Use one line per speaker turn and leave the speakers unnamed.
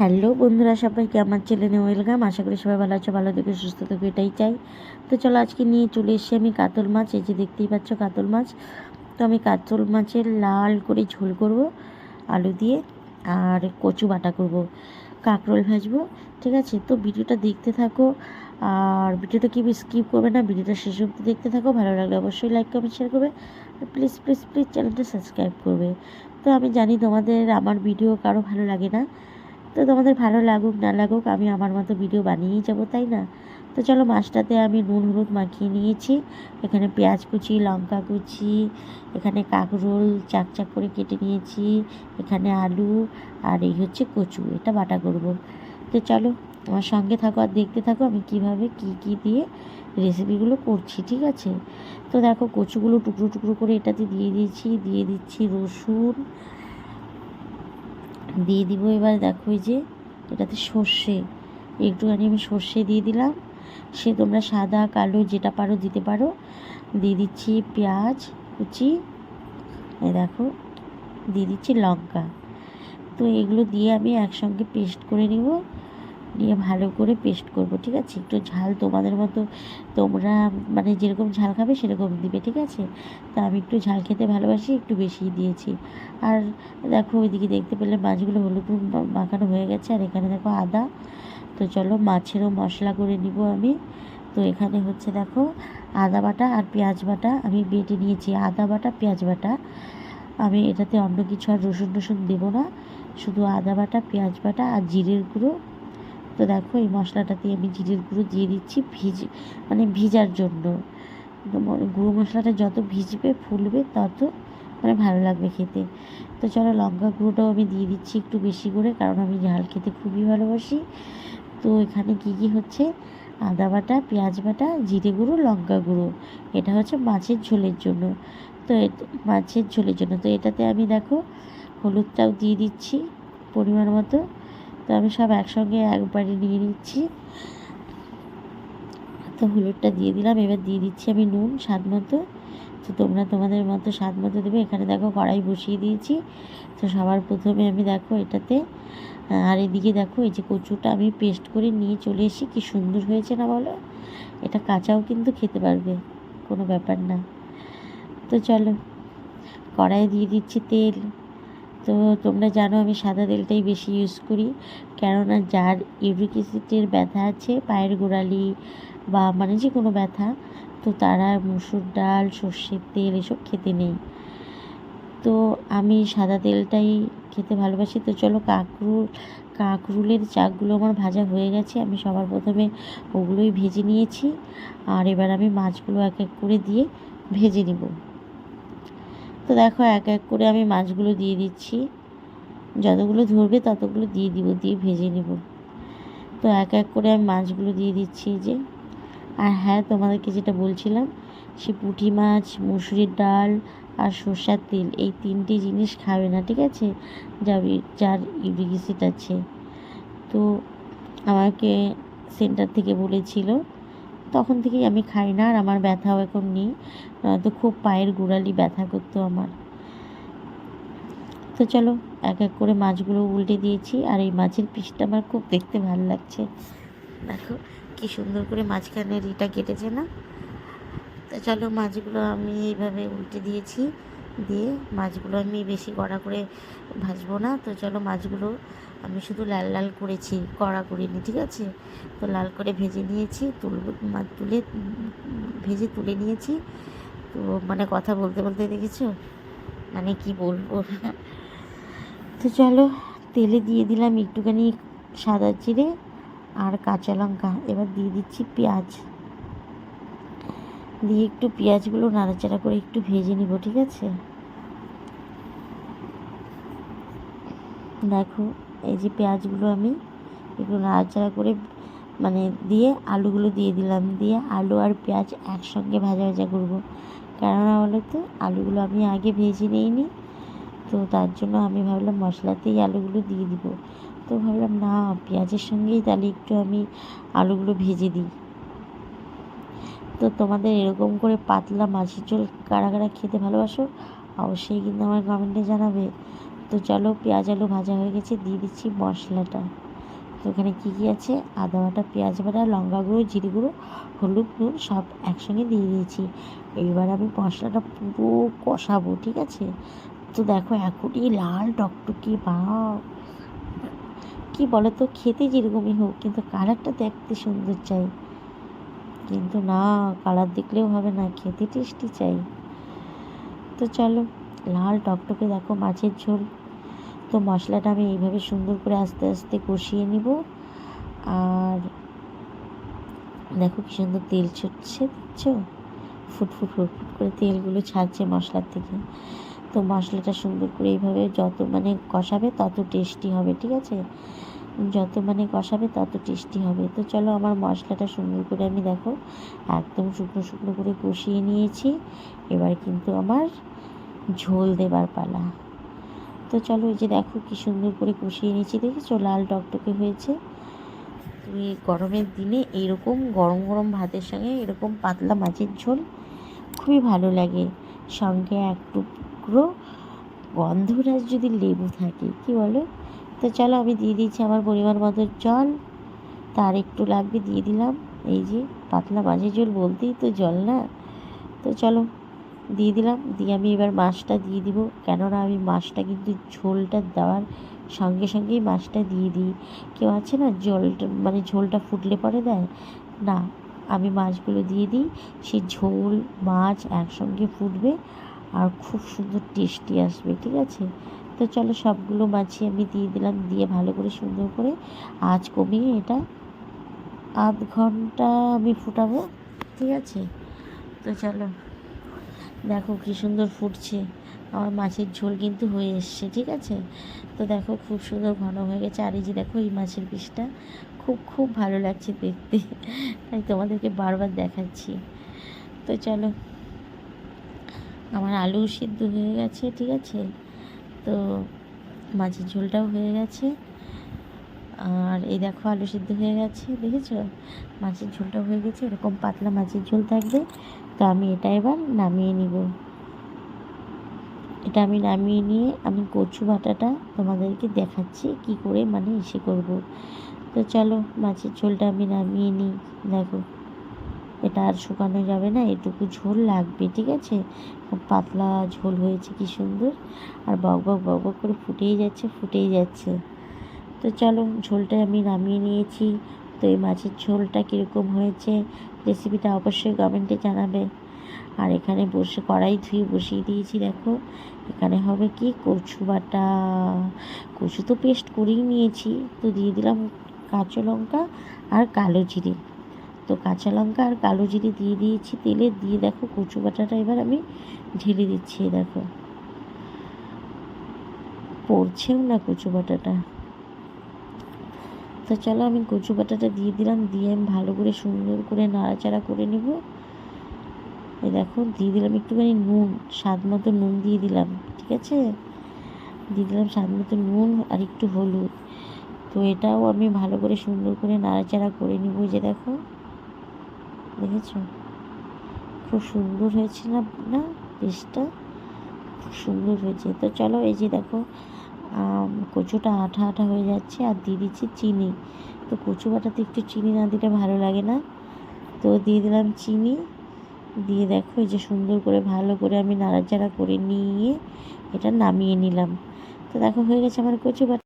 Hello বন্ধুরা, সবাইকে আমার চ্যানেলে ওয়েলকাম। আশা করি সবাই ভালো আছো, ভালো থেকে সুস্থ থেকে, এটাই চাই। তো চলো আজকে নিয়ে চলে এসেছি আমি কাতল মাছ। এই যে দেখতেই পাচ্ছ কাতল মাছ। তো আমি কাতল মাছের লাল করে ঝোল করব আলু দিয়ে, আর কচু বাটা করব, কাঁকরোল ভাজবো। ঠিক আছে, তো ভিডিওটা দেখতে থাকো, আর ভিডিওটা কি স্কিপ করবে না, ভিডিওটা শেষ অবধি দেখতে থাকো। ভালো লাগলে অবশ্যই লাইক কমেন্ট শেয়ার করবে, প্লিজ প্লিজ প্লিজ চ্যানেলটা সাবস্ক্রাইব করবে। তো আমি জানি তোমাদের আমার ভিডিও কারো ভালো লাগে না, তো তোমাদের ভালো লাগুক না লাগুক আমি আমার মতো ভিডিও বানিয়েই যাবো, তাই না? তো চলো, মাছটাতে আমি নুন হলুদ মাখিয়ে নিয়েছি। এখানে পেঁয়াজ কুচি, লঙ্কা কুচি, এখানে কাঁকরোল চাক চাক করে কেটে নিয়েছি, এখানে আলু, আর এই হচ্ছে কচু, এটা বাটা করব। তো চলো আমার সঙ্গে থাকো আর দেখতে থাকো আমি কিভাবে কি দিয়ে রেসিপিগুলো করছি। ঠিক আছে, তো দেখো কচুগুলো টুকরো টুকরো করে এটাতে দিয়ে দিচ্ছি রসুন দিয়ে দিব। এবার দেখো এই যে এটাতে সর্ষে, একটুখানি আমি সর্ষে দিয়ে দিলাম। সে তোমরা সাদা কালো যেটা পারো দিতে পারো। দিয়ে দিচ্ছি পেঁয়াজ কুচি, এই দেখো দিয়ে দিচ্ছি লঙ্কা। তো এগুলো দিয়ে আমি একসঙ্গে পেস্ট করে নিব, নিয়ে ভালো করে পেস্ট করব। ঠিক আছে, একটু ঝাল তোমাদের মতো, তোমরা মানে যেরকম ঝাল খাবে সেরকম দিবে। ঠিক আছে, তা আমি একটু ঝাল খেতে ভালোবাসি, একটু বেশিই দিয়েছি। আর দেখো ওইদিকে দেখতে পেলে মাছগুলো হলুদ মাখানো হয়ে গেছে, আর এখানে দেখো আদা। তো চলো মাছেরও মশলা করে নিব আমি। তো এখানে হচ্ছে দেখো আদা বাটা আর পেঁয়াজ বাটা আমি বেটে নিয়েছি, আদা বাটা পেঁয়াজ বাটা। আমি এটাতে অন্য কিছু আর রসুন টসুন দেবো না, শুধু আদা বাটা পেঁয়াজ বাটা আর জিরের গুঁড়ো। তো দেখো এই মশলাটাতে আমি জিরের গুঁড়ো দিয়ে দিচ্ছি মানে ভিজার জন্য। গুঁড়ো মশলাটা যত ভিজবে ফুলবে তত মানে ভালো লাগবে খেতে। তো চলো লঙ্কা গুঁড়োটাও আমি দিয়ে দিচ্ছি একটু বেশি করে, কারণ আমি ঝাল খেতে খুবই ভালোবাসি। তো এখানে কি হচ্ছে, আদা বাটা পেঁয়াজ বাটা জিরে গুঁড়ো লঙ্কা গুঁড়ো, এটা হচ্ছে মাছের ঝোলের জন্য। তো মাছের ঝোলের জন্য তো এটাতে আমি দেখো হলুদটাও দিয়ে দিচ্ছি পরিমাণ মতো। তো আমি সব একসঙ্গে একবারে নিয়ে নিচ্ছি। তো হলুদটা দিয়ে দিলাম, এবার দিয়ে দিচ্ছি আমি নুন স্বাদ মতো। তো তোমরা তোমাদের মতো স্বাদ মতো দেবে। এখানে দেখো কড়াই বসিয়ে দিয়েছি। তো সবার প্রথমে আমি দেখো এটাতে, আর এদিকে দেখো এই যে কচুটা আমি পেস্ট করে নিয়ে চলে এসেছি, কি সুন্দর হয়েছে না বলো? এটা কাঁচাও কিন্তু খেতে পারবে, কোনো ব্যাপার না। তো চলো কড়াইয়ে দিয়ে দিচ্ছি তেল। তো তোমরা জানো আমি সাদা তেলটাই বেশি ইউজ করি, কেননা যার ইউরিক অ্যাসিডের ব্যথা আছে, পায়ের গোড়ালি বা মানে যে কোনো ব্যথা, তো তারা মুসুর ডাল সর্ষের তেল এসব খেতে নেই। তো আমি সাদা তেলটাই খেতে ভালোবাসি। তো চলো কাঁকরুলের চাকগুলো আমার ভাজা হয়ে গেছে, আমি সবার প্রথমে ওগুলোই ভেজে নিয়েছি। আর এবার আমি মাছগুলো এক এক করে দিয়ে ভেজে নিব। তো দেখো এক এক করে আমি মাছগুলো দিয়ে দিচ্ছি, যতগুলো ধরবে ততগুলো দিয়ে দিয়ে ভেজে নেব। তো এক এক করে আমি মাছগুলো দিয়ে দিচ্ছি যে। আর হ্যাঁ, তোমাদেরকে যেটা বলছিলাম, সে পুঁটি মাছ মুসুরির ডাল আর সর্ষের তেল এই তিনটে জিনিস খাবে না, ঠিক আছে, যার ইউরিক অ্যাসিড আছে। তো আমাকে সেন্টার থেকে বলেছিল, তখন থেকেই আমি খাই না, আর আমার ব্যথাও এখন নেই। তো খুব পায়ের গোড়ালি ব্যথা করতো আমার। তো চলো এক এক করে মাছগুলো উল্টে দিয়েছি, আর এই মাছের পিসটা আমার খুব দেখতে ভালো লাগছে। দেখো কি সুন্দর করে মাঝখানের ইটা কেটেছে না? তো চলো মাছগুলো আমি এইভাবে উল্টে দিয়েছি, দিয়ে মাছগুলো আমি বেশি কড়া করে ভাজবো না। তো চলো মাছগুলো আমি শুধু লাল লাল করেছি, কড়া করিনি, ঠিক আছে। তো লাল করে ভেজে নিয়েছি, ভেজে তুলে নিয়েছি। তো মানে কথা বলতে বলতে দেখেছো মানে কি বলবো। তো চলো তেলে দিয়ে দিলাম একটুখানি সাদা জিরে আর কাঁচা লঙ্কা। এবার দিয়ে দিচ্ছি পেঁয়াজ, দিয়ে একটু পেঁয়াজগুলো নাড়াচাড়া করে একটু ভেজে নিব, ঠিক আছে। দেখো এই যে পেঁয়াজগুলো আমি একটু নাড়াচাড়া করে মানে দিয়ে আলুগুলো দিয়ে দিলাম, দিয়ে আলু আর পেঁয়াজ একসঙ্গে ভাজা ভাজা করবো। কেননা বলো তো, আলুগুলো আমি আগে ভেজে নিইনি, তো তার জন্য আমি ভাবলাম মশলাতেই আলুগুলো দিয়ে দিব। তো ভাবলাম না, পেঁয়াজের সঙ্গেই তাহলে একটু আমি আলুগুলো ভেজে দিই। তো তোমাদের এরকম করে পাতলা মাছের ঝোল কারা কারা খেতে ভালোবাসো অবশ্যই কিন্তু আমার কমেন্টে জানাবে। তো চলো পেঁয়াজ আলু ভাজা হয়ে গেছে, দিয়ে দিচ্ছি মশলাটা। ওখানে কী কী আছে, আদা বাটা, পেঁয়াজ বাটা, লঙ্কা গুঁড়ো, জিরে গুঁড়ো, হলুদ, নুন সব একসঙ্গে দিয়ে দিয়েছি। এইবার আমি মশলাটা পুরো কষাবো, ঠিক আছে। তো দেখো এখনই লাল টকটকে, বা কি বলো তো, খেতে যেরকমই হোক কিন্তু কালারটা দেখতে সুন্দর চাই, কিন্তু না, কালার দেখলেও হবে না, খেতে টেস্টি চাই। তো চলো, লাল টকটকে দেখো মাছের ঝোল। তো মশলাটা আমি এইভাবে সুন্দর করে আস্তে আস্তে কষিয়ে নিব। আর দেখো কি সুন্দর তেল ছুটছে, দেখছো, ফুটফুট ফুটফুট করে তেলগুলো ছাড়ছে মশলার থেকে। তো মশলাটা সুন্দর করে এইভাবে যত কষাবে তত টেস্টি হবে, ঠিক আছে, যত কষাবে তত টেস্টি হবে। তো চলো, আমার মশলাটা সুন্দর করে আমি দেখো একদম শুকনো শুকনো করে কষিয়ে নিয়েছি। এবার কিন্তু আমার ঝোল দেবার পালা। তো চলো, এই যে দেখো কি সুন্দর করে কষিয়ে নিয়েছি, দেখেছো লাল টকটকে হয়েছে। এই গরমের দিনে এইরকম গরম গরম ভাতের সঙ্গে এরকম পাতলা মাছের ঝোল খুবই ভালো লাগে, সঙ্গে এক টুকরো গন্ধরাজ যদি লেবু থাকে, কি বলো। তো চলো, আমি দিয়ে দিচ্ছি আমার পরিমাণ মতো জল, তার একটু লাগবে, দিয়ে দিলাম। এই যে পাতলা মাছের ঝোল বলতেই তো জল না। তো চলো, দিয়ে দিলাম, দিয়ে আমি এবার মাছটা দিয়ে দিব, কেননা আমি মাছটা কিন্তু ঝোলটা দেওয়ার সঙ্গে সঙ্গেই মাছটা দিয়ে দিই। কেউ আছে না জলটা ঝোলটা ফুটলে পরে দেয়, না, আমি মাছগুলো দিয়ে দিই, সেই ঝোল মাছ একসঙ্গে ফুটবে আর খুব সুন্দর টেস্টি আসবে, ঠিক আছে। তো চলো, সবগুলো মাছই আমি দিয়ে দিলাম, দিয়ে ভালো করে সুন্দর করে আঁচ কমিয়ে এটা আধ ঘন্টা আমি ফুটাবো, ঠিক আছে। তো চলো, দেখো কী সুন্দর ফুটছে, আমার মাছের ঝোল কিন্তু হয়ে এসছে, ঠিক আছে। তো দেখো খুব সুন্দর ঘন হয়ে গেছে। আর এই যে দেখো এই মাছের পিসটা খুব খুব ভালো লাগছে দেখতে, তাই তোমাদেরকে বারবার দেখাচ্ছি। তো চলো, আমার আলু সিদ্ধ হয়ে গেছে, ঠিক আছে। তো মাছের ঝোলটাও হয়ে গেছে, আর এই দেখো আলু সিদ্ধ হয়ে গেছে, দেখেছো, মাছের ঝোলটাও হয়ে গেছে, এরকম পাতলা মাছের ঝোল থাকবে। তো আমি এটা এবার নামিয়ে নিব। এটা আমি নামিয়ে নিয়ে আমি কচু বাটাটা তোমাদেরকে দেখাচ্ছি কি করে ইসে করব। তো চলো, মাছের ঝোলটা আমি নামিয়ে নিই। দেখো, এটা আর শুকানো যাবে না, এটুকু ঝোল লাগবে, ঠিক আছে। খুব পাতলা ঝোল হয়েছে, কি সুন্দর, আর বক বক বক বক করে ফুটেই যাচ্ছে ফুটেই যাচ্ছে। তো চলো, ঝোলটা আমি নামিয়ে নিয়েছি। তো এই মাছের ঝোলটা কীরকম হয়েছে রেসিপিটা অবশ্যই কমেন্টে জানাবে। আর এখানে বসে কড়াই ধুয়ে বসিয়ে দিয়েছি, দেখো এখানে হবে কি কচু বাটা, কচু তো পেস্ট করেই নিয়েছি। তো দিয়ে দিলাম কাঁচা লঙ্কা আর কালো জিরে। তো কাঁচা লঙ্কা আর কালো জিরে দিয়ে দিয়েছি তেলে, দিয়ে দেখো কচু বাটাটা এবার আমি ঢেলে দিচ্ছি, দেখো পড়ছেও না কচু বাটাটা। তো চলো, আমি কচু বাটাটা দিয়ে দিলাম, দিয়ে আমি ভালো করে সুন্দর করে নাড়াচাড়া করে নেব। এই দেখো দিয়ে দিলাম একটুখানি নুন, স্বাদ মতো নুন দিয়ে দিলাম, ঠিক আছে, দিয়ে দিলাম স্বাদ মতো নুন আর একটু হলুদ। তো এটাও আমি ভালো করে সুন্দর করে নাড়াচাড়া করে নেব। যে দেখো, দেখেছো খুব সুন্দর হয়েছে না, না টেস্টটা খুব সুন্দর হয়েছে। তো চলো, এই যে দেখো কচুটা আঠা আঠা হয়ে যাচ্ছে, আর দিয়ে দিচ্ছি চিনি। তো কচু বাটাতে একটু চিনি না দিলে ভালো লাগে না, তো দিয়ে দিলাম চিনি। দিয়ে দেখো এই যে সুন্দর করে ভালো করে আমি নাড়াচাড়া করে নিয়ে এটা নামিয়ে নিলাম। তো দেখো হয়ে গেছে আমার কচু বাটা।